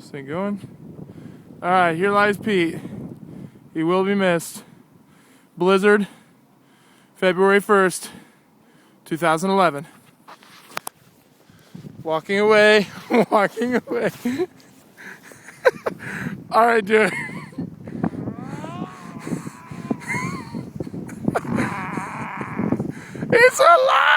This thing going. Alright, here lies Pete. He will be missed. Blizzard, February 1st, 2011. Walking away, walking away. Alright, dude. It's alive!